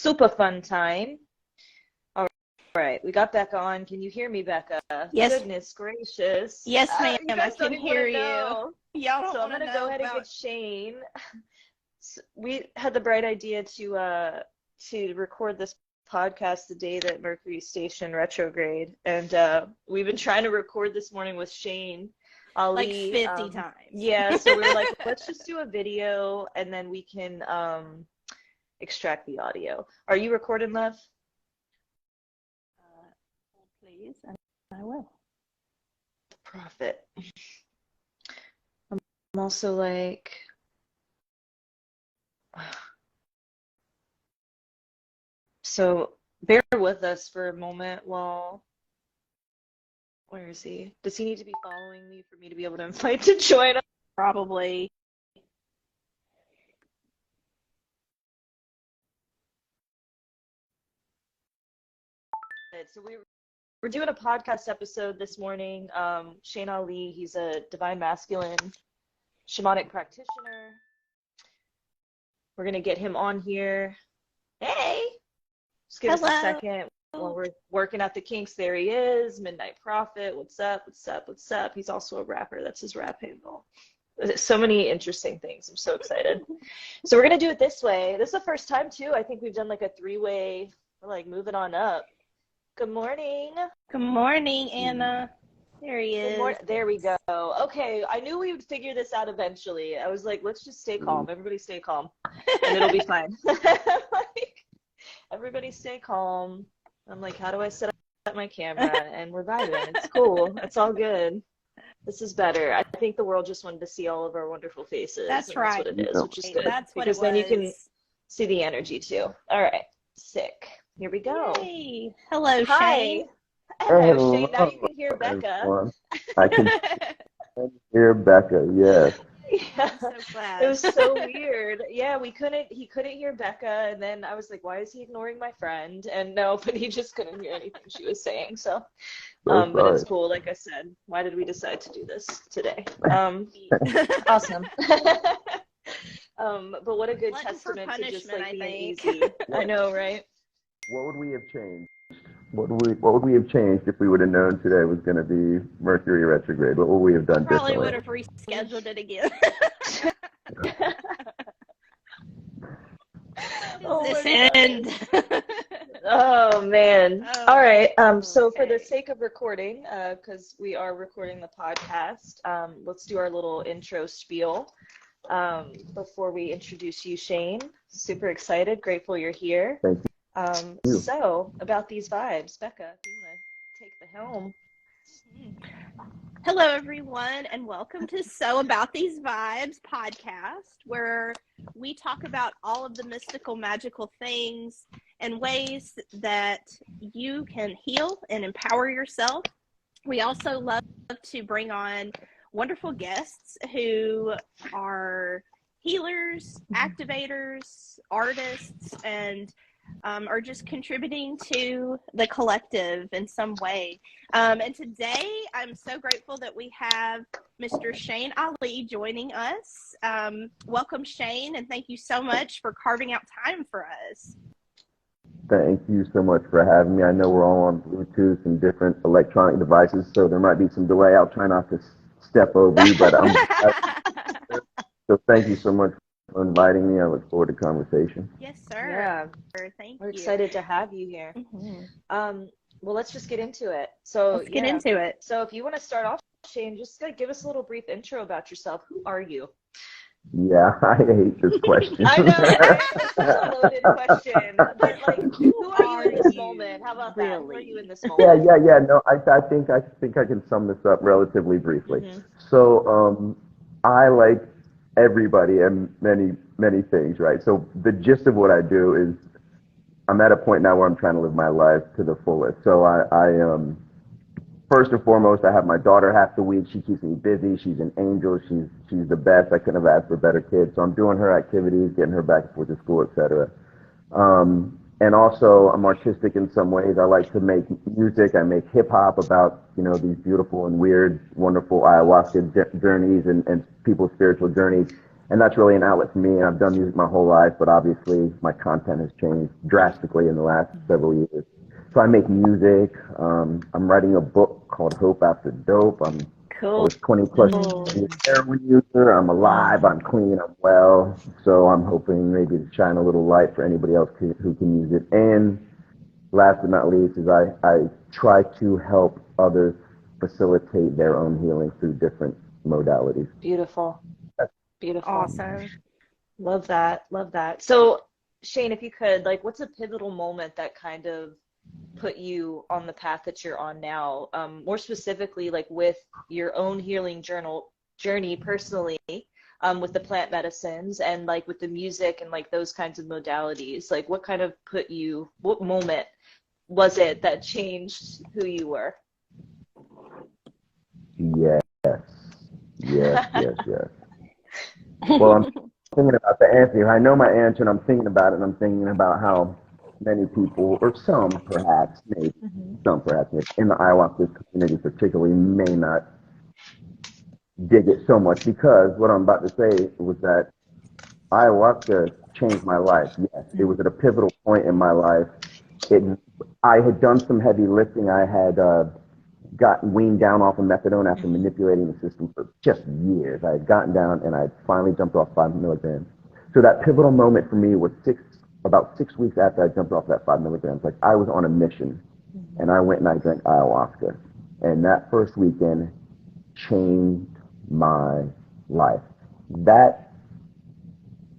super fun time. All right, we got Becca on. Can you hear me, Becca? Yes. Goodness gracious. Yes, ma'am. You I guys don't can even hear want to you. know. Y'all don't So I'm want to gonna go know ahead and about. get Shane. We had the bright idea to record this podcast the day that Mercury station retrograde, and we've been trying to record this morning with Shane Like Ali 50 times. Yeah, so we were like, let's just do a video and then we can extract the audio. Are you recording, love? Please, and I will. Profit. I'm also like, so bear with us for a moment while, where is he? Does he need to be following me for me to be able to invite to join us? Probably. So we're doing a podcast episode this morning. Shane Ali, he's a divine masculine shamanic practitioner. We're going to get him on here. Hey! Just give us a second while we're working out the kinks. There he is, Midnight Prophet. What's up? What's up? What's up? He's also a rapper. That's his rap handle. So many interesting things. I'm so excited. So we're going to do it this way. This is the first time, too. I think we've done like a three-way, like moving on up. Good morning. Good morning, Anna. There he is. Good morning. There we go. Okay, I knew we would figure this out eventually. I was like, let's just stay calm. Everybody stay calm, and it'll be fine. Like, everybody stay calm. I'm like, how do I set up my camera? And we're vibing. It's cool. It's all good. This is better. I think the world just wanted to see all of our wonderful faces. That's right. That's what it is, which is good. That's what because it was. Then you can see the energy too. All right. Sick. Here we go. Yay. Hello, Hi. Shane. Hello, Shane. Now you can hear Becca. Everyone. I can hear Becca, yes. Yeah. I'm so glad. It was so weird. Yeah, he couldn't hear Becca, and then I was like, why is he ignoring my friend? And no, but he just couldn't hear anything she was saying. So but it's cool. Like I said, why did we decide to do this today? Awesome. But what a good testament to just like being easy. I know, right? What would we have changed? What would we have changed if we would have known today was going to be Mercury retrograde? What would we have done Probably differently? would have rescheduled it again. This end. Oh man. Oh, all right. So okay. for the sake of recording, because we are recording the podcast, let's do our little intro spiel before we introduce you, Shane. Super excited, grateful you're here. Thank you. So about these vibes, Becca, if you want to take the helm. Hello, everyone, and welcome to So About These Vibes podcast, where we talk about all of the mystical, magical things and ways that you can heal and empower yourself. We also love to bring on wonderful guests who are healers, activators, artists, and are just contributing to the collective in some way. And today, I'm so grateful that we have Mr. Shane Ali joining us. Welcome, Shane, and thank you so much for carving out time for us. Thank you so much for having me. I know we're all on Bluetooth and different electronic devices, so there might be some delay. I'll try not to step over you, but so thank you so much for inviting me. I look forward to conversation. Yes, sir. Yeah. Thank We're you. excited to have you here. Mm-hmm. Well, let's just get into it. So Let's get into it. So if you want to start off, Shane, just give us a little brief intro about yourself. Who are you? Yeah, I hate this question. I know, right? It's a loaded question. But like, who are you in this moment? How about that? Who are you in this moment? Yeah. No, I think I can sum this up relatively briefly. Mm-hmm. So, I like everybody and many things, right? So the gist of what I do is I'm at a point now where I'm trying to live my life to the fullest. So I first and foremost, I have my daughter half the week. She keeps me busy. She's an angel. She's the best. I couldn't have asked for better kids. So I'm doing her activities, getting her back and forth to school, etc. And also, I'm artistic in some ways. I like to make music. I make hip hop about, these beautiful and weird, wonderful ayahuasca journeys and people's spiritual journeys. and that's really an outlet for me. And I've done music my whole life, but obviously my content has changed drastically in the last several years. So I make music. I'm writing a book called Hope After Dope. I Cool. was 20 plus years heroin user. I'm alive. I'm clean. I'm well. So I'm hoping maybe to shine a little light for anybody else who can use it. And last but not least is I try to help others facilitate their own healing through different modalities. Beautiful. Beautiful. Awesome. Love that. Love that. So, Shane, if you could, like, what's a pivotal moment that kind of put you on the path that you're on now? More specifically, like with your own healing journey personally, with the plant medicines and like with the music and like those kinds of modalities. Like, what kind of what moment was it that changed who you were? Yes. Well, I'm thinking about the answer. I know my answer, and I'm thinking about it, and I'm thinking about how many people, or some perhaps, maybe, in the ayahuasca community particularly, may not dig it so much, because what I'm about to say was that ayahuasca changed my life. Yes, it was at a pivotal point in my life. I had done some heavy lifting. I had gotten weaned down off of methadone after manipulating the system for just years. I had gotten down, and I had finally jumped off 5 milligrams. So that pivotal moment for me was about 6 weeks after I jumped off that 5 milligrams. Like, I was on a mission, and I went and I drank ayahuasca. And that first weekend changed my life. That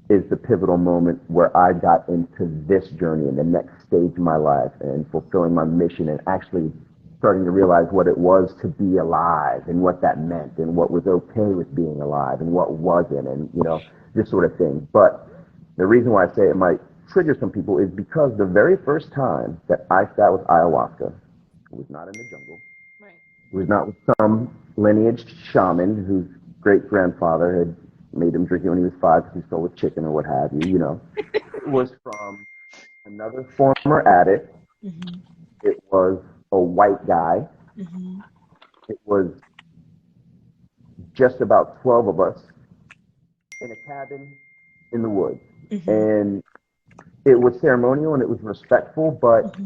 is the pivotal moment where I got into this journey and the next stage of my life and fulfilling my mission and actually starting to realize what it was to be alive and what that meant and what was okay with being alive and what wasn't, and, you know, this sort of thing. But the reason why I say it might trigger some people is because the very first time that I sat with ayahuasca, it was not in the jungle. Right. It was not with some lineage shaman whose great-grandfather had made him drink it when he was 5 because he stole a chicken or what have you, you know. It was from another former addict. It was a white guy. It was just about 12 of us in a cabin in the woods. And it was ceremonial and it was respectful, but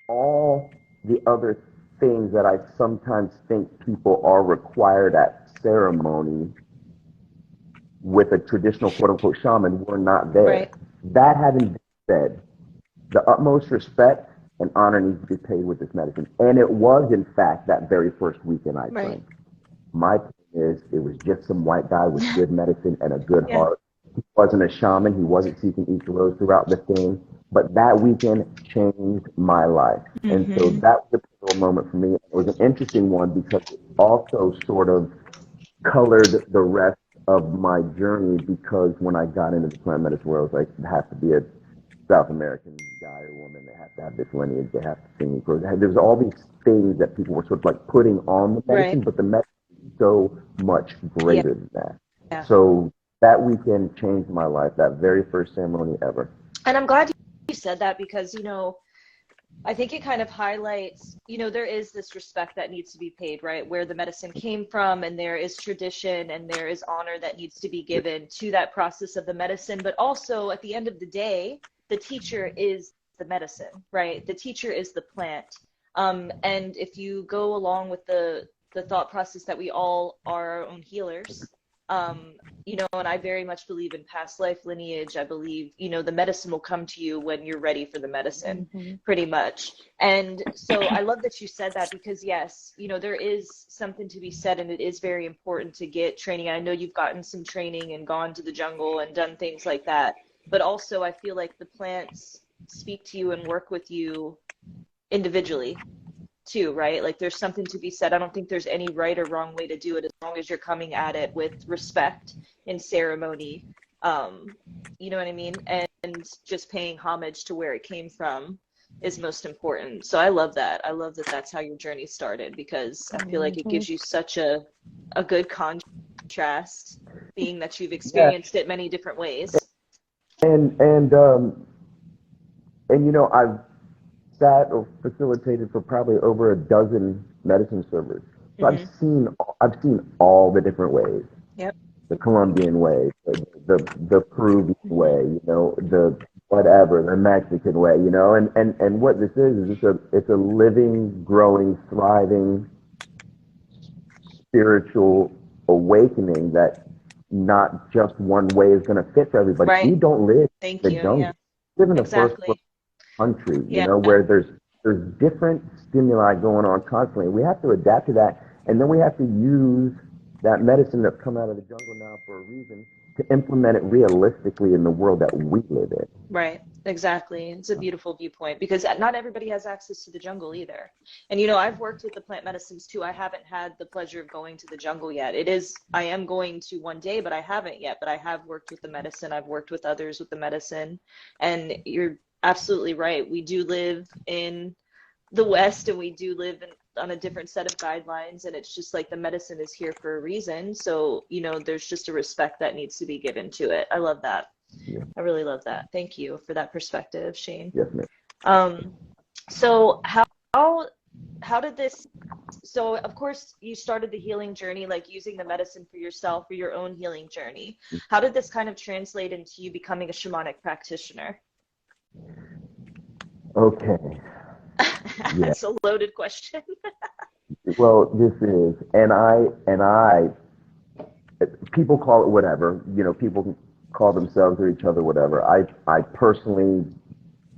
all the other things that I sometimes think people are required at ceremony with a traditional quote-unquote shaman were not there. Right. That having been said, the utmost respect and honor needs to be paid with this medicine. And it was, in fact, that very first weekend I drank. My point is, it was just some white guy with good medicine and a good heart. He wasn't a shaman. He wasn't seeking Easter rose throughout the thing. But that weekend changed my life. And so that was a pivotal moment for me. It was an interesting one because it also sort of colored the rest of my journey, because when I got into the plant medicine world, it was like, it has to be a South American guy or woman. They have to have this lineage. They have to sing. There's all these things that people were sort of like putting on the medicine, but the medicine is so much greater than that. Yeah. So that weekend changed my life, that very first ceremony ever. And I'm glad you said that because, you know, I think it kind of highlights, you know, there is this respect that needs to be paid, right? Where the medicine came from, and there is tradition and there is honor that needs to be given to that process of the medicine. But also at the end of the day, the teacher is the medicine, right? The teacher is the plant. And if you go along with the thought process that we all are our own healers, you know, and I very much believe in past life lineage. I believe, you know, the medicine will come to you when you're ready for the medicine, pretty much. And so I love that you said that, because yes, you know, there is something to be said, and it is very important to get training. I know you've gotten some training and gone to the jungle and done things like that, but also I feel like the plants speak to you and work with you individually too, right? Like, there's something to be said. I don't think there's any right or wrong way to do it, as long as you're coming at it with respect and ceremony. You know what I mean? And just paying homage to where it came from is most important. So I love that. I love that that's how your journey started, because I feel like it gives you such a good contrast, being that you've experienced it many different ways. And you know, I've sat or facilitated for probably over a dozen medicine servers. So I've seen all the different ways the Colombian way, the Peruvian way, you know, the whatever, the Mexican way, you know, and what this is it's a living, growing, thriving spiritual awakening that not just one way is going to fit for everybody. Right. We don't live Thank in the you. jungle. Yeah. We live in a first Exactly. world country, you Yeah. know, where there's different stimuli going on constantly. We have to adapt to that, and then we have to use that medicine that's come out of the jungle now for a reason to implement it realistically in the world that we live in. Right. Exactly. It's a beautiful viewpoint because not everybody has access to the jungle either. And you know, I've worked with the plant medicines too. I haven't had the pleasure of going to the jungle yet. I am going to one day, but I haven't yet. But I have worked with the medicine. I've worked with others with the medicine. And you're absolutely right. We do live in the West and we do live on a different set of guidelines. And it's just like the medicine is here for a reason. So, you know, there's just a respect that needs to be given to it. I love that. Yeah. I really love that. Thank you for that perspective, Shane. Yes, ma'am. So how did this, so of course you started the healing journey, like using the medicine for yourself, for your own healing journey. How did this kind of translate into you becoming a shamanic practitioner? Okay. That's a loaded question. Well, this is, and I, people call it whatever, you know, people call themselves or each other whatever. I personally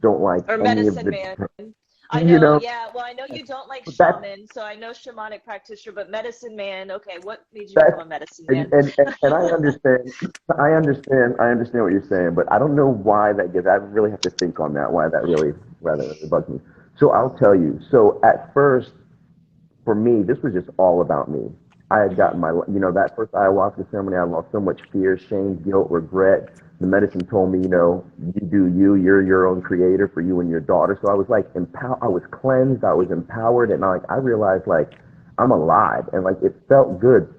don't like Or any of medicine the, man. I know, you know, yeah. Well, I know you don't like that, shaman, so I know shamanic practitioner, but medicine man. Okay, what made you become a medicine man? and I understand, I understand what you're saying, but I don't know why that gets. I really have to think on that. Why that really bugs me. So I'll tell you. So at first, for me, this was just all about me. I had gotten my, you know, that first ayahuasca ceremony, I lost so much fear, shame, guilt, regret. The medicine told me, you know, you do you, you're your own creator for you and your daughter. So I was like I was cleansed, I was empowered, and I realized like I'm alive, and like it felt good.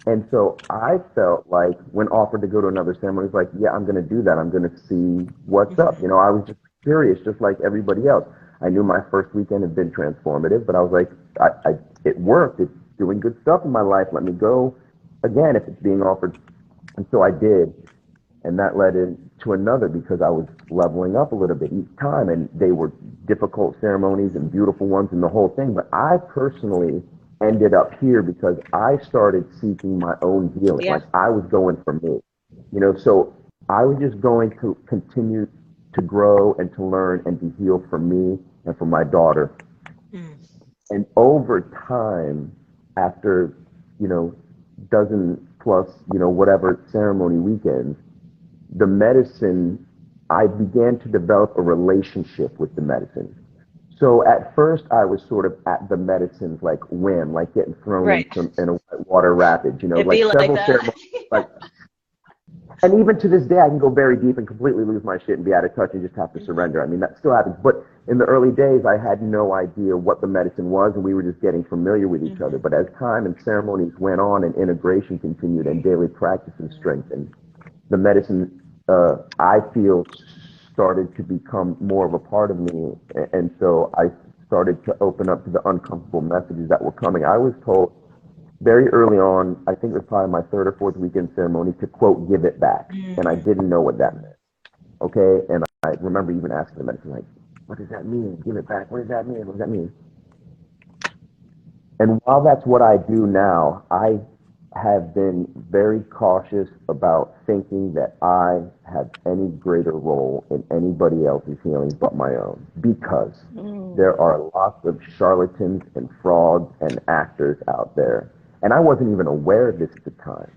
And so I felt like when offered to go to another ceremony, it's like, yeah, I'm going to do that. I'm going to see what's up. You know, I was just curious, just like everybody else. I knew my first weekend had been transformative, but I was like, it worked. It's doing good stuff in my life. Let me go again if it's being offered. And so I did. And that led into another because I was leveling up a little bit each time. And they were difficult ceremonies and beautiful ones and the whole thing. But I personally ended up here because I started seeking my own healing. Yeah. Like I was going for me, you know, so I was just going to continue to grow and to learn and to heal for me and for my daughter. And over time, after, you know, dozen plus, you know, whatever ceremony weekends, the medicine, I began to develop a relationship with the medicine. So at first I was sort of at the medicine's like whim, like getting thrown in a whitewater rapid, you know, It'd like be several like ceremonies, like, and even to this day, I can go very deep and completely lose my shit and be out of touch and just have to surrender. I mean, that still happens. But in the early days, I had no idea what the medicine was, and we were just getting familiar with each other. But as time and ceremonies went on and integration continued and daily practices strengthened, the medicine, I feel, started to become more of a part of me. And so I started to open up to the uncomfortable messages that were coming. I was told very early on, I think it was probably my third or fourth weekend ceremony, to quote, give it back. And I didn't know what that meant. Okay? And I remember even asking the medicine, like, what does that mean? Give it back. What does that mean? What does that mean? And while that's what I do now, I have been very cautious about thinking that I have any greater role in anybody else's healing but my own, because there are lots of charlatans and frauds and actors out there. And I wasn't even aware of this at the time.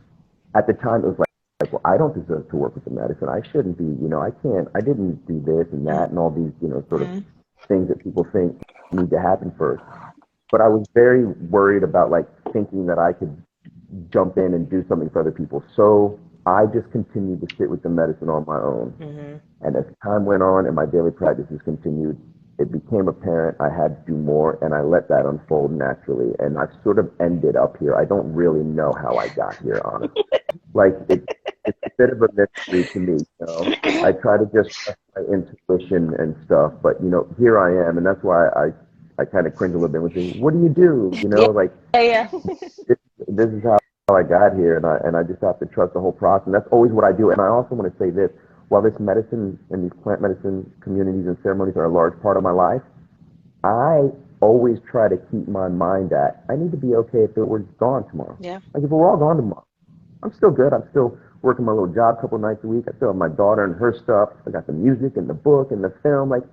At the time, it was like, well, I don't deserve to work with the medicine. I shouldn't be, you know, I didn't do this and that and all these, you know, sort of things that people think need to happen first. But I was very worried about like thinking that I could jump in and do something for other people. So I just continued to sit with the medicine on my own. And as time went on and my daily practices continued, it became apparent I had to do more, and I let that unfold naturally. And I've sort of ended up here. I don't really know how I got here, honestly. Like, it's a bit of a mystery to me, you know. I try to just trust my intuition and stuff, but, you know, here I am, and that's why I kind of cringe a little bit when saying, what do? You know, like, Yeah. this is how I got here, and I just have to trust the whole process. And that's always what I do. And I also want to say this: while this medicine and these plant medicine communities and ceremonies are a large part of my life, I always try to keep my mind at, I need to be okay if it were gone tomorrow. Yeah. Like if we're all gone tomorrow, I'm still good. I'm still working my little job a couple nights a week. I still have my daughter and her stuff. I got the music and the book and the film. Like,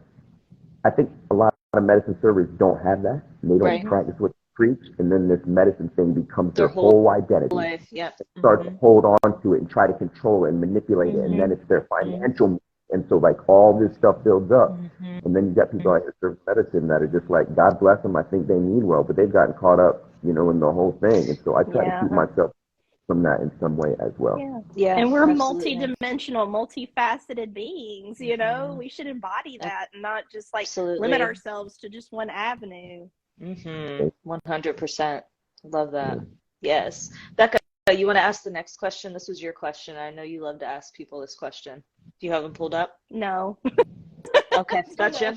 I think a lot of medicine servers don't have that. They don't Right. practice what they preach, and then this medicine thing becomes Their their whole identity. life. Yeah. They start to hold on to it and try to control it and manipulate it, and then it's their financial. And so, like, all this stuff builds up. And then you got people like serve medicine that are just like, God bless them, I think they mean well, but they've gotten caught up, in the whole thing. And so I try to keep myself from that in some way as well. Yeah. Yeah. And we're absolutely. multi-dimensional, multifaceted beings, we should embody that and not just like Absolutely. limit ourselves to just one avenue. 100%. Love that. Yes. Becca, you want to ask the next question? This was your question. I know you love to ask people this question. Do you have them pulled up? No. Okay, gotcha.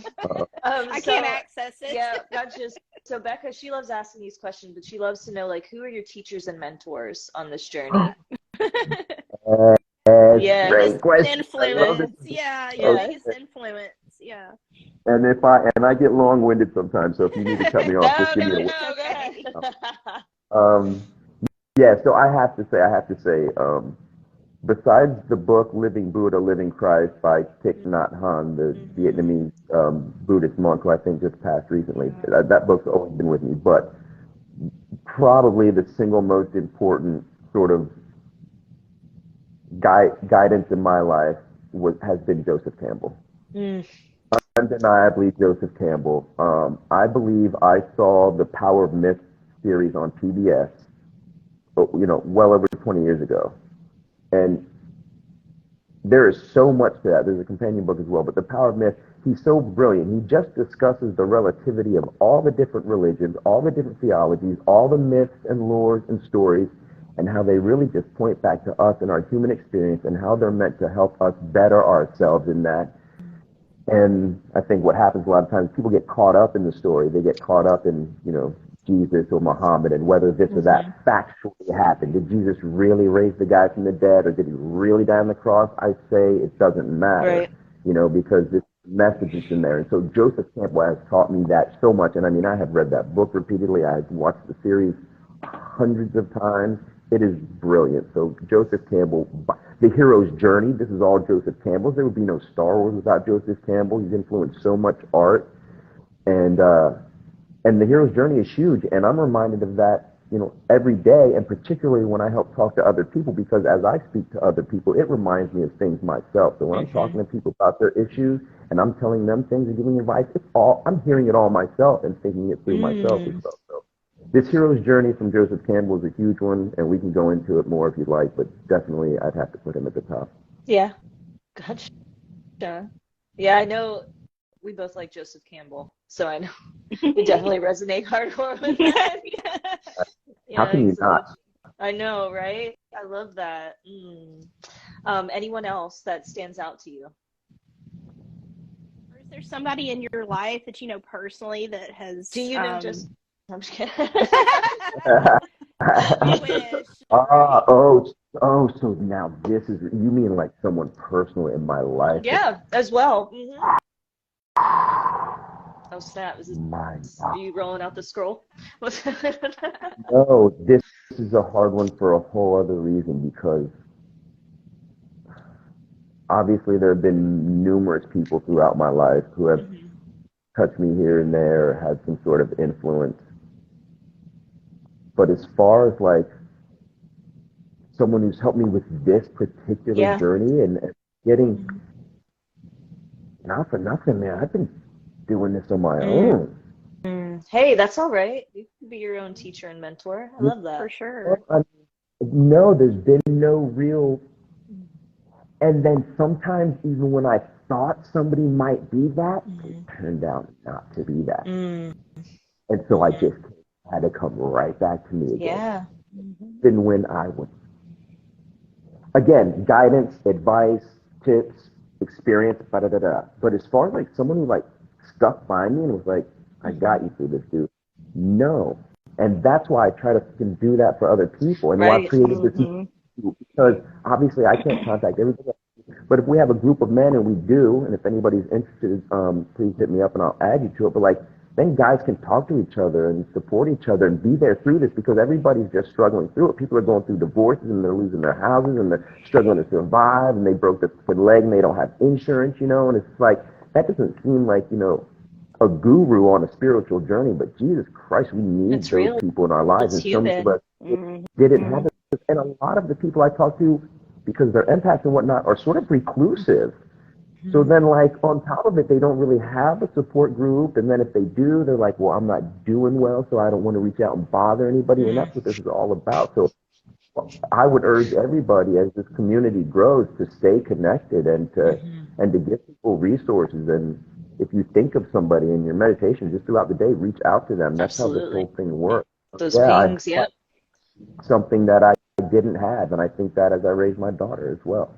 I can't access it. Yeah, gotcha. So Becca, she loves asking these questions, but she loves to know, like, who are your teachers and mentors on this journey? Yeah, great question. Influence. Yeah, your biggest influence. Yeah. And I get long-winded sometimes, so if you need to cut me off, just give me a yeah, so I have to say, besides the book Living Buddha, Living Christ by Thich Nhat Hanh, the Vietnamese Buddhist monk who I think just passed recently, that book's always been with me, but probably the single most important sort of guidance in my life has been Joseph Campbell. Undeniably Joseph Campbell. I believe I saw the Power of Myth series on PBS, well over 20 years ago. And there is so much to that. There's a companion book as well, but The Power of Myth, he's so brilliant. He just discusses the relativity of all the different religions, all the different theologies, all the myths and lores and stories, and how they really just point back to us and our human experience and how they're meant to help us better ourselves in that. And I think what happens a lot of times, people get caught up in the story. They get caught up in, Jesus or Muhammad and whether this or that factually happened. Did Jesus really raise the guy from the dead, or did he really die on the cross? I say it doesn't matter, because this message is in there. And so Joseph Campbell has taught me that so much. And I mean, I have read that book repeatedly. I have watched the series hundreds of times. It is brilliant. So Joseph Campbell, The Hero's Journey, this is all Joseph Campbell's. There would be no Star Wars without Joseph Campbell. He's influenced so much art. And The Hero's Journey is huge, and I'm reminded of that, every day, and particularly when I help talk to other people, because as I speak to other people, it reminds me of things myself. So when I'm talking to people about their issues, and I'm telling them things and giving advice, I'm hearing it all myself and thinking it through myself as well. So this Hero's Journey from Joseph Campbell is a huge one, and we can go into it more if you'd like, but definitely I'd have to put him at the top. Yeah. Gotcha. Yeah, I know we both like Joseph Campbell, so I know we definitely resonate hardcore with that. How can you not? I know, right? I love that. Anyone else that stands out to you? Or is there somebody in your life that you know personally that has? Do you even just? I'm just kidding. So now this is, you mean like someone personal in my life? Yeah, as well. Oh snap! Are you rolling out the scroll? No, this is a hard one for a whole other reason, because obviously there have been numerous people throughout my life who have touched me here and there, or had some sort of influence. But as far as like someone who's helped me with this particular journey and getting, not for nothing, man, I've been doing this on my own. Hey, that's all right. You can be your own teacher and mentor. I love that. For sure. No, there's been no real, and then sometimes even when I thought somebody might be that, it turned out not to be that. And so I just had to come right back to me again. Yeah. Then when I was, again, guidance, advice, tips, experience, But as far as like someone who like stuck by me and was like, I got you through this, dude. No. And that's why I try to fucking do that for other people. And why I Right. created this because obviously I can't contact everybody. But if we have a group of men, and we do, and if anybody's interested, please hit me up and I'll add you to it. But like, then guys can talk to each other and support each other and be there through this, because everybody's just struggling through it. People are going through divorces and they're losing their houses and they're struggling to survive, and they broke their leg and they don't have insurance, you know. And it's like, that doesn't seem like, you know, a guru on a spiritual journey, but Jesus Christ, we need It's those real. people in our lives. It's And so many of us Mhm. didn't have it. And a lot of the people I talk to, because they're empaths and whatnot, are sort of reclusive. So then, like, on top of it, they don't really have a support group. And then if they do, they're like, well, I'm not doing well, so I don't want to reach out and bother anybody. And that's what this is all about. So I would urge everybody, as this community grows, to stay connected and to give people resources. And if you think of somebody in your meditation, just throughout the day, reach out to them. That's how this Absolutely. whole thing works. Those Yeah, pings, yep. Something that I didn't have, and I think that as I raise my daughter as well.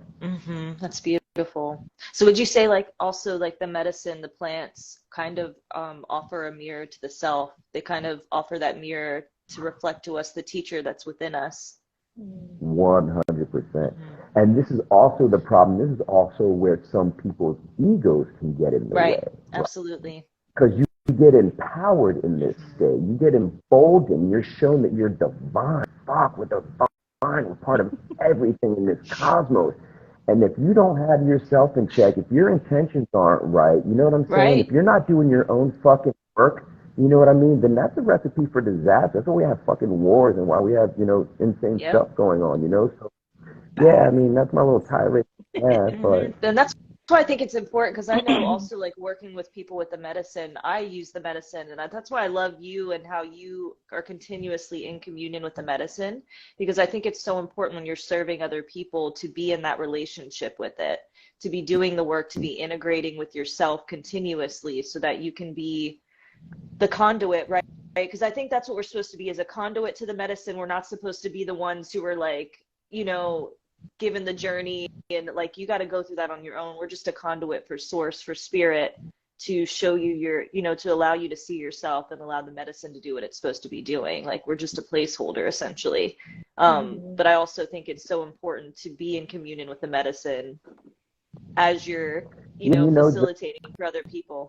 That's beautiful. So would you say, like, also, like, the medicine, the plants kind of offer a mirror to the self? They kind of offer that mirror to reflect to us the teacher that's within us. 100%. And this is also the problem. This is also where some people's egos can get in the way. Absolutely. Because you get empowered in this state. You get emboldened. You're shown that you're divine. Fuck, we're divine. We're part of everything in this cosmos. And if you don't have yourself in check, if your intentions aren't right, you know what I'm saying? Right. If you're not doing your own fucking work, you know what I mean? Then that's a recipe for disaster. That's why we have fucking wars and why we have, you know, insane stuff going on, you know? So, yeah, I mean, that's my little tirade. Yeah, but... And that's why I think it's important, because I know also, like, working with people with the medicine, I use the medicine, and that's why I love you and how you are continuously in communion with the medicine, because I think it's so important when you're serving other people to be in that relationship with it, to be doing the work, to be integrating with yourself continuously so that you can be the conduit, right? Because I think that's what we're supposed to be, as a conduit to the medicine. We're not supposed to be the ones who are, like, you know, given the journey and, like, you got to go through that on your own. We're just a conduit for source, for spirit, to show you your, you know, to allow you to see yourself and allow the medicine to do what it's supposed to be doing. Like, we're just a placeholder, essentially. But I also think it's so important to be in communion with the medicine as you're, you know, facilitating for other people.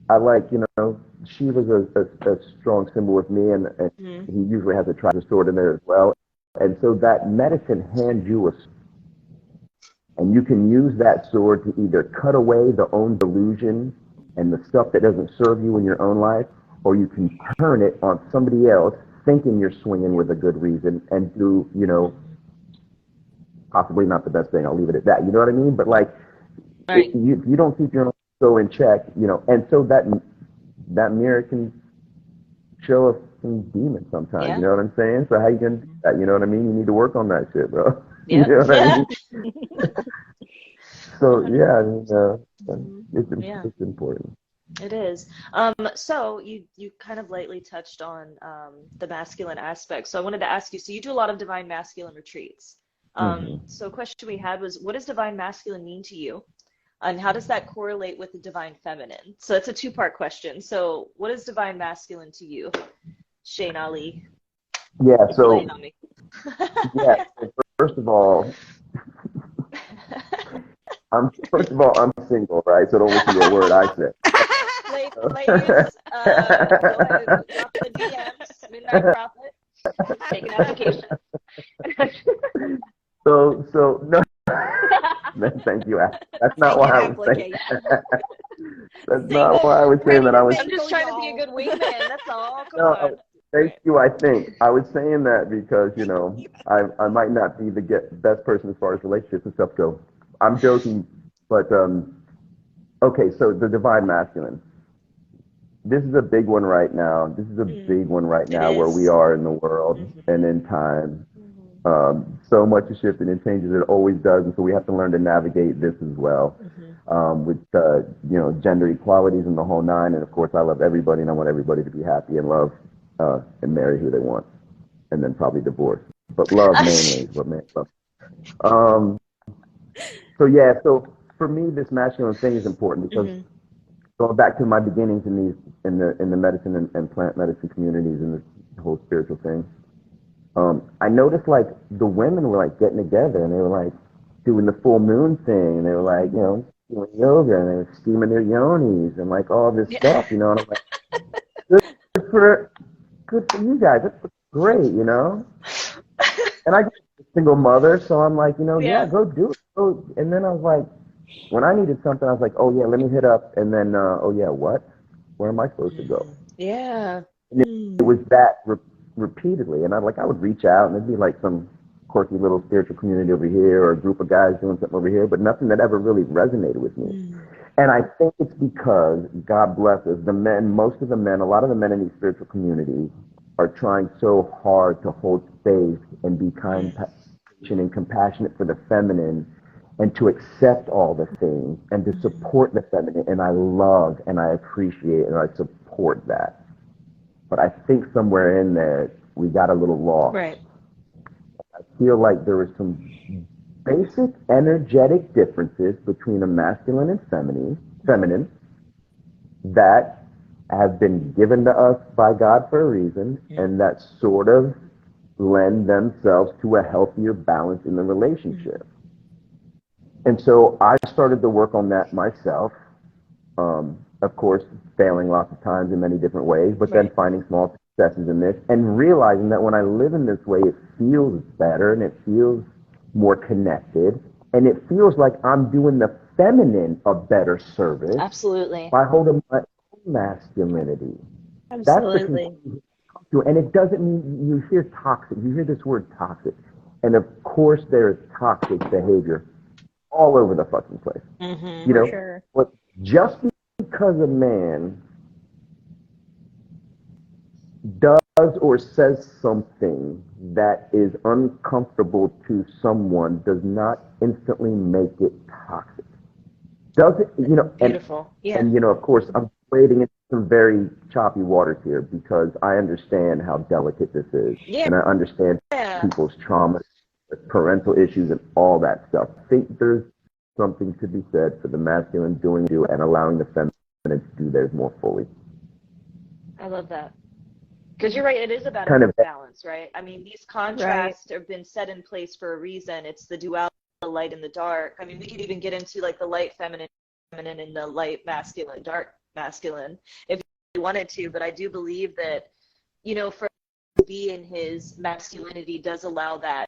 I like, you know, Shiva's a strong symbol with me, and he usually has a triangle sword in there as well. And so that medicine hands you a sword, and you can use that sword to either cut away the own delusion and the stuff that doesn't serve you in your own life, or you can turn it on somebody else thinking you're swinging with a good reason and do, you know, possibly not the best thing. I'll leave it at that. You know what I mean? But, like, if you don't keep your own ego in check, you know, and so that mirror can show a demon sometimes. You know what I'm saying? So how you gonna do that? You know what I mean? You need to work on that shit, bro. You know what I mean? So yeah, I mean, it's important. It is. So you kind of lightly touched on the masculine aspect. So I wanted to ask you, so you do a lot of divine masculine retreats. So a question we had was, what does divine masculine mean to you? And how does that correlate with the divine feminine? So it's a two-part question. So what is divine masculine to you, Shane Ali? Yeah, so, yeah, so first of all, I'm single, right? So don't listen to a word I said. Ladies, go ahead and drop the DMs, Midnight Prophet, take an application. So no. Thank you. That's not why I was saying. That's not why I was saying that. I'm just trying to be a good wingman. That's all. Come on. Thank you. I think I was saying that because, you know, I might not be the best person as far as relationships and stuff go. I'm joking, but okay. So the divine masculine. This is a big one right now. This is a big one right now where we are in the world and in time. So much is shifting and changes. It always does, and so we have to learn to navigate this as well. With you know, gender equalities and the whole nine. And of course, I love everybody, and I want everybody to be happy and love and marry who they want, and then probably divorce. But love mainly is what man love. So yeah, so for me, this masculine thing is important because going back to my beginnings in the medicine and plant medicine communities and this whole spiritual thing. I noticed like the women were like getting together and they were like doing the full moon thing and they were like, doing yoga and they were steaming their yonis and like all this stuff, and I'm like, good for you guys. That's great, And I just a single mother, so I'm like, yeah, go do it. Go. And then I was like, when I needed something, I was like, oh yeah, let me hit up. And then, oh yeah, what? Where am I supposed to go? Yeah. And it was that repeatedly, and I would reach out, and it'd be like some quirky little spiritual community over here, or a group of guys doing something over here, but nothing that ever really resonated with me. And I think it's because, God bless us, the men, most of the men, a lot of the men in these spiritual communities are trying so hard to hold space and be kind and compassionate for the feminine and to accept all the things and to support the feminine. And I love and I appreciate and I support that. But I think somewhere in there, we got a little lost. Right. I feel like there were some basic energetic differences between the masculine and feminine that have been given to us by God for a reason, and that sort of lend themselves to a healthier balance in the relationship. And so I started to work on that myself, of course, failing lots of times in many different ways, but then finding small successes in this and realizing that when I live in this way, it feels better and it feels more connected, and it feels like I'm doing the feminine a better service. Absolutely. By holding my own masculinity. Absolutely. That's the conclusion. And it doesn't mean you hear toxic. You hear this word toxic, and of course there is toxic behavior all over the fucking place. For sure. But just because a man does or says something that is uncomfortable to someone does not instantly make it toxic. Does it, Beautiful. And of course, I'm wading into some very choppy waters here because I understand how delicate this is. Yeah. And I understand people's trauma, parental issues, and all that stuff. I think there's something to be said for the masculine doing you and allowing the feminine to do theirs more fully. I love that. Because you're right, it is about kind of balance, right? I mean, these contrasts have been set in place for a reason. It's the duality, the light and the dark. I mean, we could even get into like the light feminine and the light masculine, dark masculine, if you wanted to. But I do believe that, for him to be in his masculinity does allow that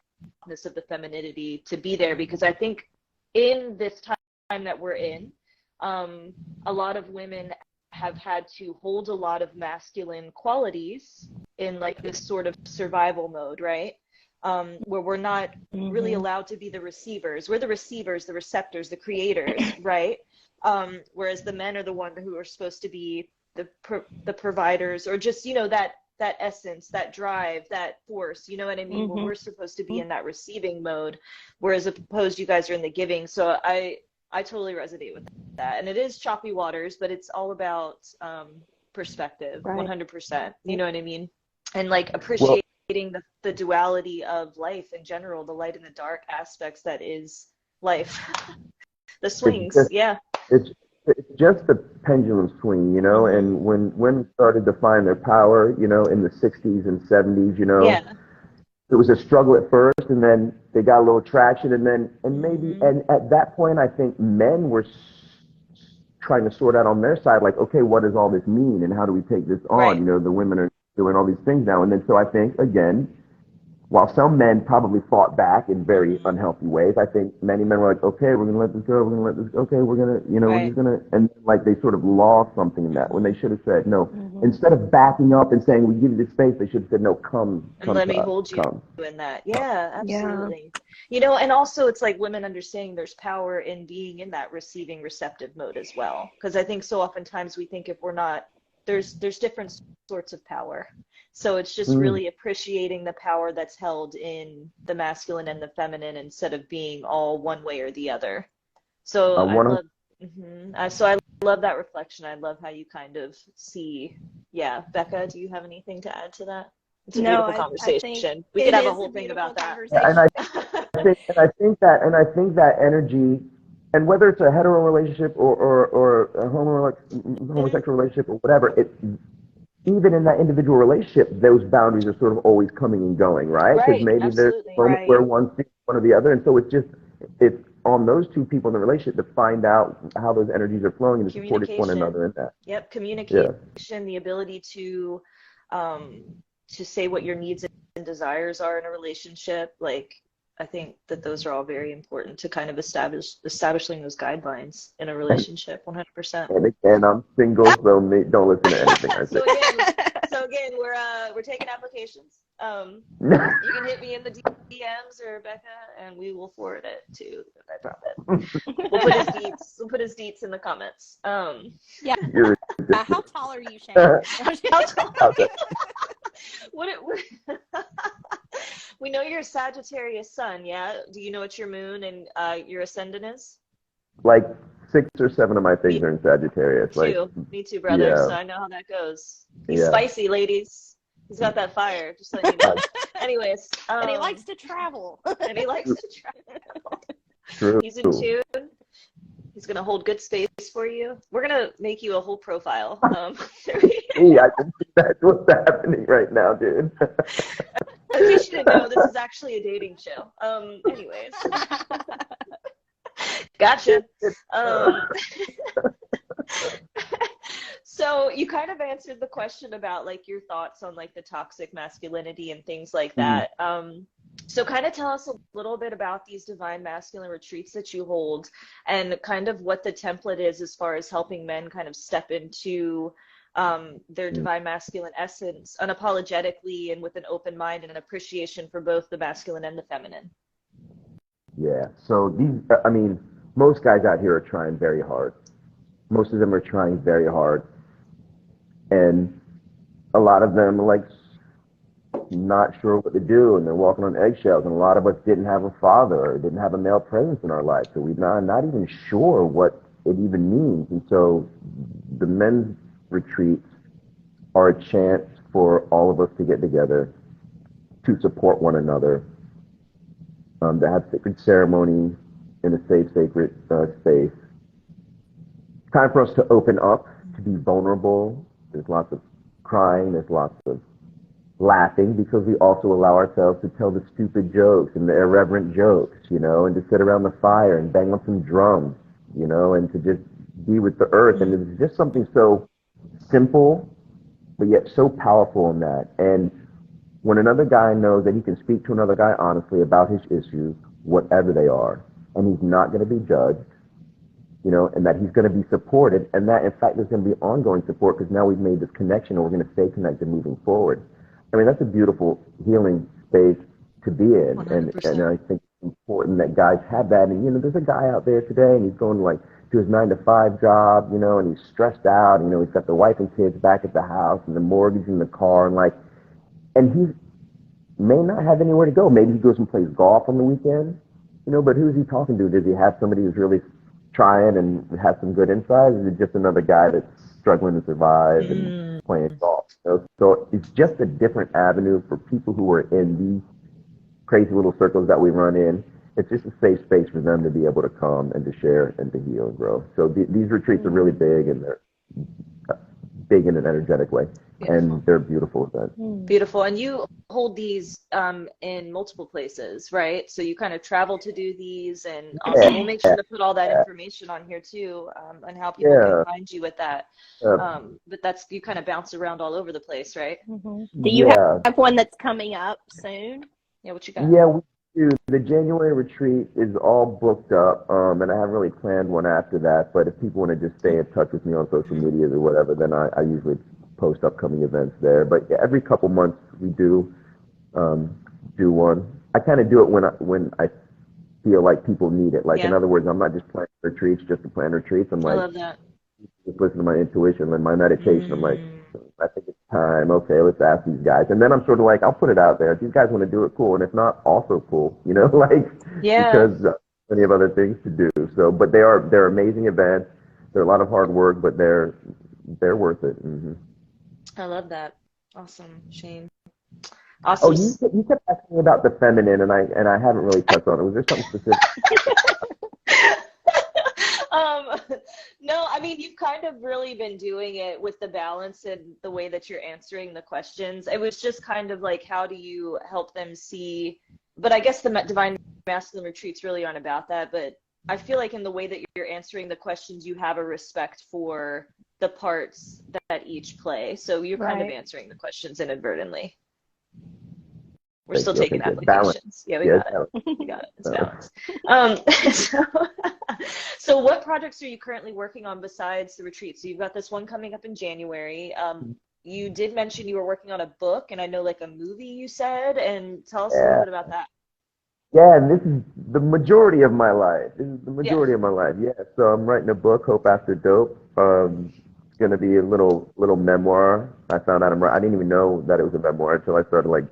of the femininity to be there. Because I think in this time that we're in, a lot of women have had to hold a lot of masculine qualities in like this sort of survival mode, right? Where we're not really allowed to be the receivers. We're the receivers, the receptors, the creators, right? Whereas the men are the ones who are supposed to be the providers, or just, that essence, that drive, that force, you know what I mean? When we're supposed to be in that receiving mode, whereas opposed you guys are in the giving. So I totally resonate with that. And it is choppy waters, but it's all about perspective, 100%. You know what I mean? And like appreciating the duality of life in general, the light and the dark aspects that is life. The swings, It's just the pendulum swing, and when women started to find their power, in the 60s and 70s, it was a struggle at first, and then they got a little traction, and at that point, I think men were trying to sort out on their side, like, okay, what does all this mean, and how do we take this on? The women are doing all these things now, and then so I think, again, while some men probably fought back in very unhealthy ways, I think many men were like, okay, we're going to let this go, we're just going to, and like they sort of lost something in that when they should have said, no, instead of backing up and saying, we give you this space, they should have said, no, come and let me us, hold you come. in that. Yeah, absolutely. And also it's like women understanding there's power in being in that receiving, receptive mode as well. Because I think so oftentimes we think if we're not, there's different sorts of power. So it's just really appreciating the power that's held in the masculine and the feminine instead of being all one way or the other. So I love that reflection. I love how you kind of see. Yeah, Becca, do you have anything to add to that? It's a beautiful conversation. We could have a whole thing about that. And I think that energy and whether it's a hetero relationship or a Mhm. homosexual relationship or whatever, even in that individual relationship, those boundaries are sort of always coming and going, right? Because Right, maybe there's a absolutely. moment where one sees one or the other, and so it's on those two people in the relationship to find out how those energies are flowing and to support one Communication. another in that. Yep, Yeah. communication, the ability um to say what your needs and desires are in a relationship. Like I think that those are all very important to kind of establishing those guidelines in a And, relationship, 100%. and again, I'm single, so don't listen to anything I say. So again, we're taking applications. You can hit me in the DMs or Rebecca, and we will forward it to I promise. We'll put his deets in the comments. Yeah. You're How tall are you, Shane? How tall? okay. What we know you're a Sagittarius sun, yeah? Do you know what your moon and your ascendant is? Like 6 or 7 of my things Me are in Sagittarius. Like, me too, brother. yeah, So I know how that goes. He's yeah. spicy, ladies. He's got that fire, just letting you know. Anyways, And he likes to travel. and he likes to travel. True. He's in tune. He's gonna hold good space for you. We're gonna make you a whole profile. Hey, I can see that's what's happening right now, dude. In case you didn't know, this is actually a dating show. Anyways. Gotcha. So you kind of answered the question about like your thoughts on like the toxic masculinity and things like that. So kind of tell us a little bit about these divine masculine retreats that you hold and kind of what the template is as far as helping men kind of step into their divine masculine essence unapologetically and with an open mind and an appreciation for both the masculine and the feminine. Yeah. So I mean, most guys out here are trying very hard. Most of them are trying very hard. And a lot of them are like not sure what to do, and they're walking on eggshells. And a lot of us didn't have a father or didn't have a male presence in our life, so we're not even sure what it even means. And so the men's retreats are a chance for all of us to get together, to support one another, to have sacred ceremony in a safe, sacred space. Time for us to open up, to be vulnerable. There's lots of crying, there's lots of laughing, because we also allow ourselves to tell the stupid jokes and the irreverent jokes, and to sit around the fire and bang on some drums, and to just be with the earth. And it's just something so simple, but yet so powerful in that. And when another guy knows that he can speak to another guy honestly about his issues, whatever they are, and he's not going to be judged, and that he's going to be supported, and that, in fact, there's going to be ongoing support because now we've made this connection and we're going to stay connected moving forward. I mean, that's a beautiful healing space to be in, and I think it's important that guys have that. And, there's a guy out there today, and he's going to his 9-to-5 job, and he's stressed out, he's got the wife and kids back at the house and the mortgage in the car, and he may not have anywhere to go. Maybe he goes and plays golf on the weekend, but who's he talking to? Does he have somebody who's really trying and has some good insight? Or is it just another guy that's struggling to survive and playing golf? So it's just a different avenue for people who are in these crazy little circles that we run in. It's just a safe space for them to be able to come and to share and to heal and grow. So these retreats are really big, and they're big in an energetic way. Beautiful. And they're beautiful events. Beautiful. And you hold these in multiple places, right? So you kind of travel to do these, and also we'll make sure to put all that information on here too, and how people can find you with that. But that's, you kind of bounce around all over the place, right? Do you have one that's coming up soon? Yeah, what you got? Yeah, we do. The January retreat is all booked up, and I haven't really planned one after that. But if people want to just stay in touch with me on social media or whatever, then I usually post upcoming events there. But yeah, every couple months we do one. I kind of do it when I feel like people need it. Like, in other words, I'm not just planning retreats just to plan retreats. I'm like, I love that. Just listen to my intuition and my meditation. I'm like, I think it's time. Okay, let's ask these guys. And then I'm sort of like, I'll put it out there. If these guys want to do it, cool. And if not, also cool. Because plenty of other things to do. So, but they're amazing events. They're a lot of hard work, but they're worth it. I love that. Awesome, Shane. Awesome. Oh, you kept asking me about the feminine, and I haven't really touched on it. Was there something specific? Um, no, I mean, you've kind of really been doing it with the balance and the way that you're answering the questions. It was just kind of like, how do you help them see? But I guess the Divine Masculine retreats really aren't about that. But I feel like in the way that you're answering the questions, you have a respect for the parts that each play. So you're kind of Right. answering the questions inadvertently. We're Thank still you. taking Okay, good. Balance. applications. Yeah, we Yeah, got it. balance. We got it. It's balanced. So, so what projects are you currently working on besides the retreat? So you've got this one coming up in January. You did mention you were working on a book, and I know like a movie you said, and tell us a little Yeah. bit about that. Yeah, and this is the majority of my life. This is the Yeah. majority of my life. Yeah. So I'm writing a book, Hope After Dope. It's gonna be a little memoir. I found out I didn't even know that it was a memoir until I started like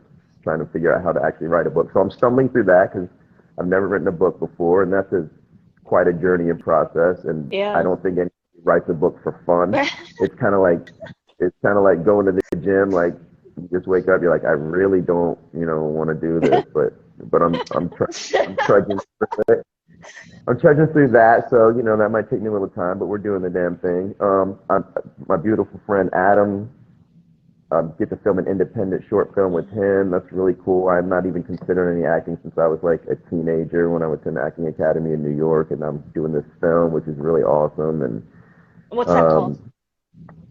trying to figure out how to actually write a book. So I'm stumbling through that because I've never written a book before, and that's quite a journey and process. And I Yeah. don't think anybody writes a book for fun. It's kind of like going to the gym. Like you just wake up, you're like, I really don't, want to do this, but I'm trudging through it. I'm trudging through that, so that might take me a little time, but we're doing the damn thing. My beautiful friend Adam, get to film an independent short film with him. That's really cool. I'm not even considering any acting since I was like a teenager when I went to an acting academy in New York, and I'm doing this film, which is really awesome. And What's that called?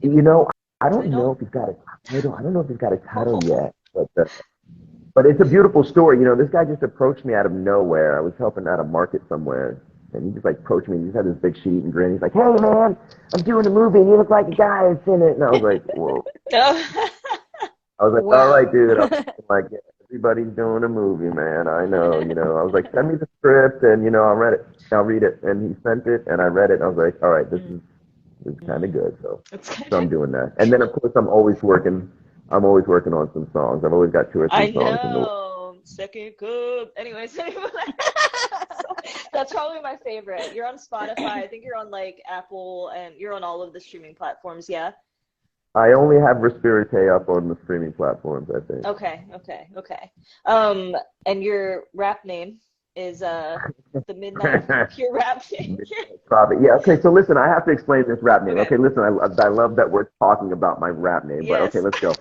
you know, I don't Title? know if he's got a title. I don't know if he's got a title yet, but it's a beautiful story. This guy just approached me out of nowhere. I was helping out a market somewhere, and he just like approached me. He just had this big sheet and grin. He's like, "Hey man, I'm doing a movie, and you look like a guy that's in it." And I was like, "Whoa." I was like, Wow. "All right, dude." I'm like, yeah, everybody's doing a movie, man. I know. I was like, "Send me the script, and I'll read it. I'll read it." And he sent it, and I read it, and I was like, "All right, this is kind of good." So I'm doing that. And then of course I'm always working on some songs. I've always got 2 or 3 I songs in the know. Second cup. Anyways, that's probably my favorite. You're on Spotify. I think you're on like Apple, and you're on all of the streaming platforms. Yeah. I only have Respirite up on the streaming platforms, I think. Okay. And your rap name is the Midnight. Your rap name. Probably. Yeah, okay, so listen, I have to explain this rap name. Okay. Okay, listen, I love that we're talking about my rap name, but Yes. okay, let's go.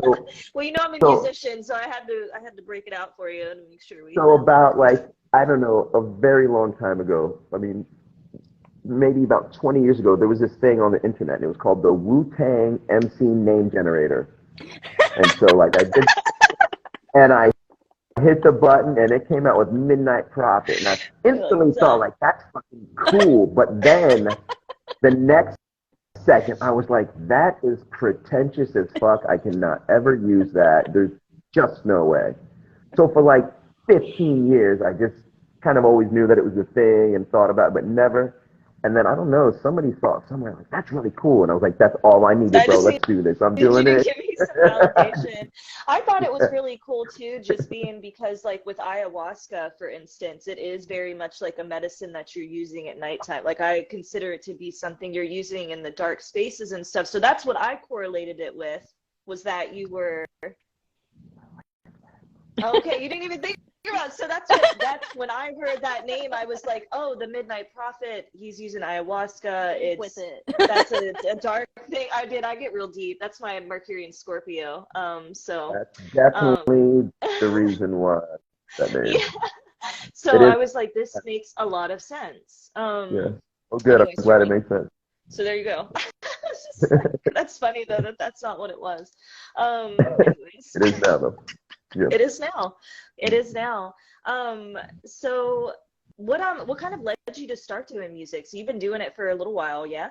So Well, I'm a musician, so I had to break it out for you and make sure we. so about like, I don't know, a very long time ago, I mean, maybe about 20 years ago, there was this thing on the internet, and it was called the Wu-Tang MC Name Generator. And so like I did, and I hit the button, and it came out with Midnight Prophet, and I instantly thought like, that's fucking cool. But then the next second, I was like, that is pretentious as fuck. I cannot ever use that. There's just no way. So for like 15 years, I just kind of always knew that it was a thing and thought about it, but never. And then I don't know, somebody saw it somewhere like, that's really cool. And I was like, that's all I needed, bro. Let's do this. I'm doing it. Give me some validation. I thought it was really cool too, just because like with ayahuasca, for instance, it is very much like a medicine that you're using at nighttime. Like I consider it to be something you're using in the dark spaces and stuff. So that's what I correlated it with, was that you were okay. You didn't even think about it. So that's when I heard that name, I was like, oh, the Midnight Prophet. He's using ayahuasca. That's a dark thing. I get real deep. That's my Mercury and Scorpio. So that's definitely the reason why that name. Yeah. So I was like, this makes a lot of sense. Yeah. Well, good. Anyways, I'm glad it makes sense. So there you go. That's funny though that's not what it was. Anyways. It is now though. Yeah. It is now. So what kind of led you to start doing music? So you've been doing it for a little while, yeah?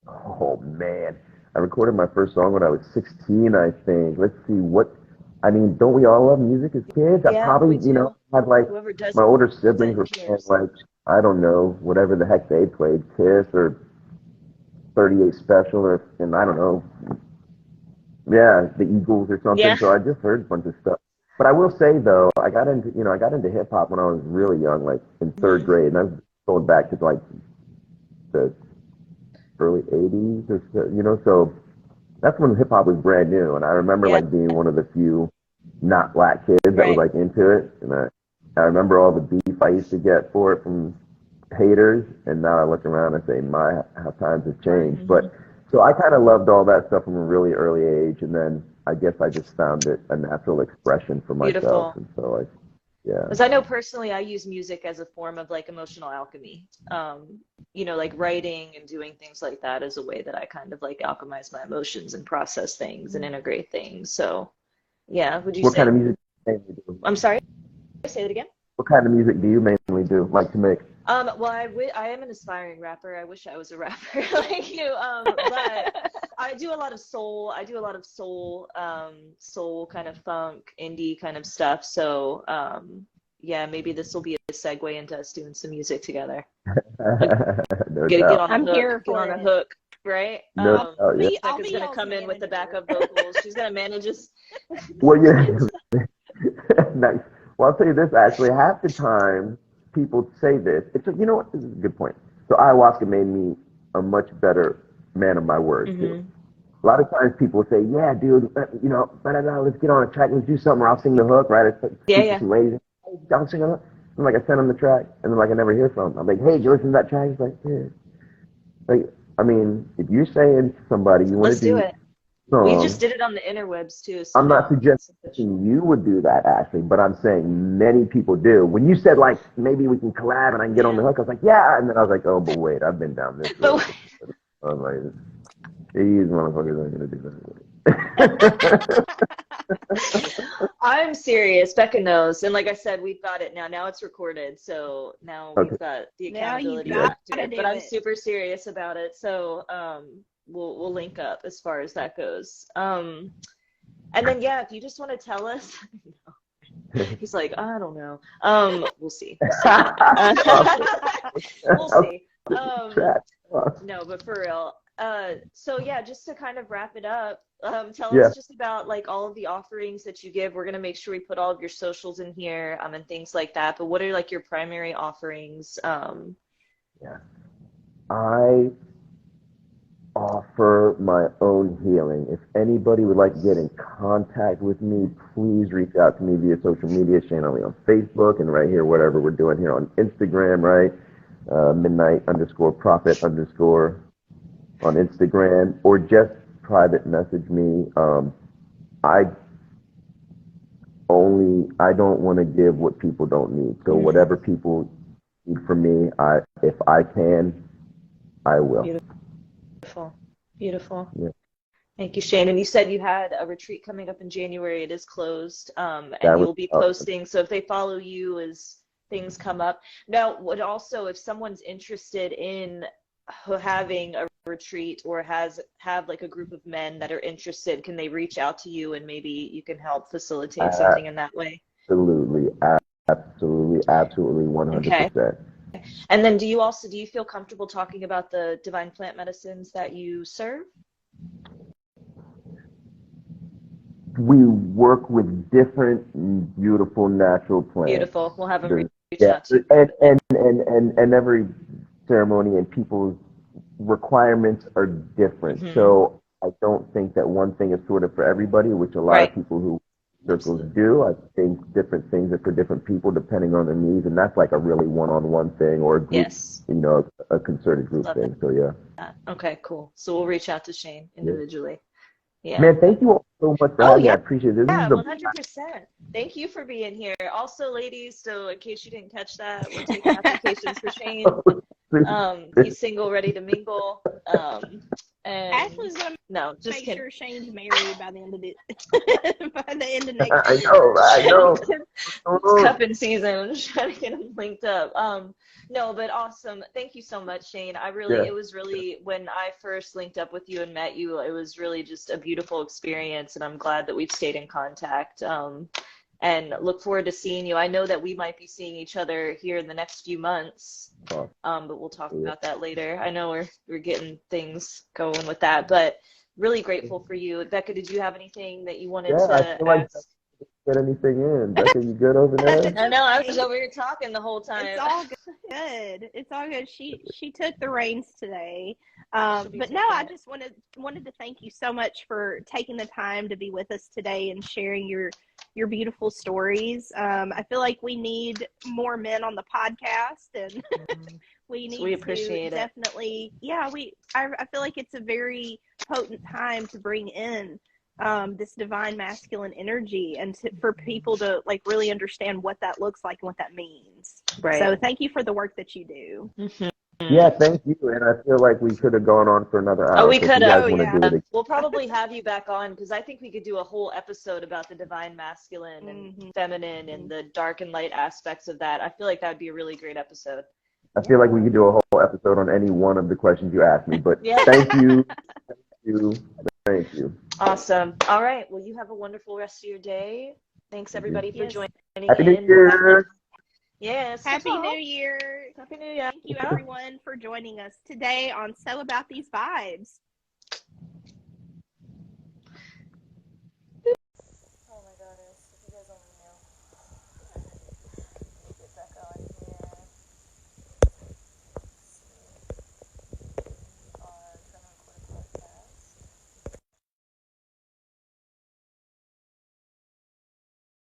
Oh man, I recorded my first song when I was 16, I think. Let's see don't we all love music as kids? Yeah, I probably, we do. had like my older siblings were cares. playing like, I don't know, whatever the heck they played, Kiss or 38 Special and I don't know. Yeah, the Eagles or something. Yeah. So I just heard a bunch of stuff. But I will say though, I got into hip hop when I was really young, like in 3rd grade, and I was going back to like the early 80s or so, so that's when hip hop was brand new, and I remember like being one of the few not black kids that was like into it, and I remember all the beef I used to get for it from haters, and now I look around and say, my, how times have changed. Mm-hmm. But so I kind of loved all that stuff from a really early age, and then I guess I just found it a natural expression for myself, Beautiful. and so yeah. Because I know personally, I use music as a form of like emotional alchemy. Like writing and doing things like that is a way that I kind of like alchemize my emotions and process things and integrate things. So, yeah, would you What kind say? of music do you mainly do? I'm sorry, say that again. What kind of music do you mainly do, like to make? Well, I am an aspiring rapper. I wish I was a rapper like you. But I do a lot of soul. I do a lot of soul kind of funk, indie kind of stuff. So, yeah, maybe this will be a segue into us doing some music together. Like, No get doubt. on the I'm hook, here get for on the it. hook, right? No doubt, yeah. I'll Becca's be gonna y'all's come in with the manager. backup vocals. She's gonna manage us. Well, yeah. Nice. Well, I'll tell you this, actually. Half the time, people say this. It's you know what? This is a good point. So ayahuasca made me a much better man of my word, too. Hmm. A lot of times people say, yeah, dude, let's get on a track, let's do something, or I'll sing the hook, right? I Yeah, speak to yeah. some ladies, hey, I'll sing a hook. I'm like, I send them the track, and then like I never hear from them. I'm like, hey, did you listen to that track? He's like, yeah. Like, I mean, if you're saying to somebody you want Let's to do do it. a We just song, did it on the interwebs too, so I'm not now suggesting it's official. you would do that, Ashley, but I'm saying many people do. When you said, like, maybe we can collab and I can get on the Yeah. hook, I was like, yeah. And then I was like, oh, but wait, I've been down this road. But I was like, these motherfuckers ain't going to do that. I'm serious. Becca knows. And like I said, we've got it now. Now it's recorded. So now Okay. we've got the Now you've accountability Yes. got to to it. do But I'm it. super serious about it. So we'll link up as far as that goes. And then yeah, if you just want to tell us, he's like, I don't know. We'll see. We'll see. Trash. No, but for real. So yeah, just to kind of wrap it up, tell Yeah. us just about like all of the offerings that you give. We're gonna make sure we put all of your socials in here, and things like that. But what are like your primary offerings? Yeah. I offer my own healing. If anybody would like to get in contact with me, please reach out to me via social media, Shane Lee on Facebook, and right here, whatever we're doing here on Instagram, right? Midnight_prophet_ on Instagram, or just private message me. I I don't want to give what people don't need. So whatever people need from me, if I can, I will. Beautiful, beautiful. Yeah. Thank you, Shane. And you said you had a retreat coming up in January. It is closed, and That was you'll be posting. So if they follow you as things come up. Now, would also, if someone's interested in having a retreat or have like a group of men that are interested, can they reach out to you and maybe you can help facilitate something in that way? Absolutely, absolutely, Okay. 100%. And then do you feel comfortable talking about the divine plant medicines that you serve? We work with different beautiful natural plants. Beautiful. We'll have them reach Yeah, out to you. and every ceremony and people's requirements are different. Mhm. So I don't think that one thing is sort of for everybody, which a lot Right. of people who circles Absolutely. do. I think different things are for different people depending on their needs, and that's like a really one-on-one thing or a group, Yes. a concerted group Love thing. So yeah. that. Okay, cool. So we'll reach out to Shane individually. Yeah. Man, thank you all so much for Oh, having me. yeah. I appreciate it. This Yeah, is the 100%. Thank you for being here. Also, ladies, so in case you didn't catch that, we're taking applications for Shane. He's single, ready to mingle. And Ashley's gonna no, just make kidding. sure Shane's married by the end of by the end of next I year. know. It's cupping season. I'm just trying to get them linked up. No, but awesome. Thank you so much, Shane. It was really, when I first linked up with you and met you, it was really just a beautiful experience, and I'm glad that we've stayed in contact. And look forward to seeing you. I know that we might be seeing each other here in the next few months, but we'll talk about that later. I know we're getting things going with that, but really grateful for you. Becca, did you have anything that you wanted I to feel like ask? get anything in. Becca, you good over there? I know, I was over here talking the whole time. It's all good. It's all good. She took the reins today. But no, I just wanted to thank you so much for taking the time to be with us today and sharing your your beautiful stories. I feel like we need more men on the podcast, and we need we appreciate to definitely, I feel like it's a very potent time to bring in this divine masculine energy, and for people to like really understand what that looks like and what that means. Right. So thank you for the work that you do. Yeah, thank you. And I feel like we could have gone on for another hour. Oh, we so if could you guys have. want to do it again. We'll probably have you back on because I think we could do a whole episode about the divine masculine and feminine and the dark and light aspects of that. I feel like that would be a really great episode. I feel like we could do a whole episode on any one of the questions you asked me, but Yeah. thank you. Thank you. Awesome. All right. Well, you have a wonderful rest of your day. Thanks everybody for joining Happy New in. Year. Yes. Happy New Year. Happy New Year. Thank you everyone for joining us today on So About These Vibes.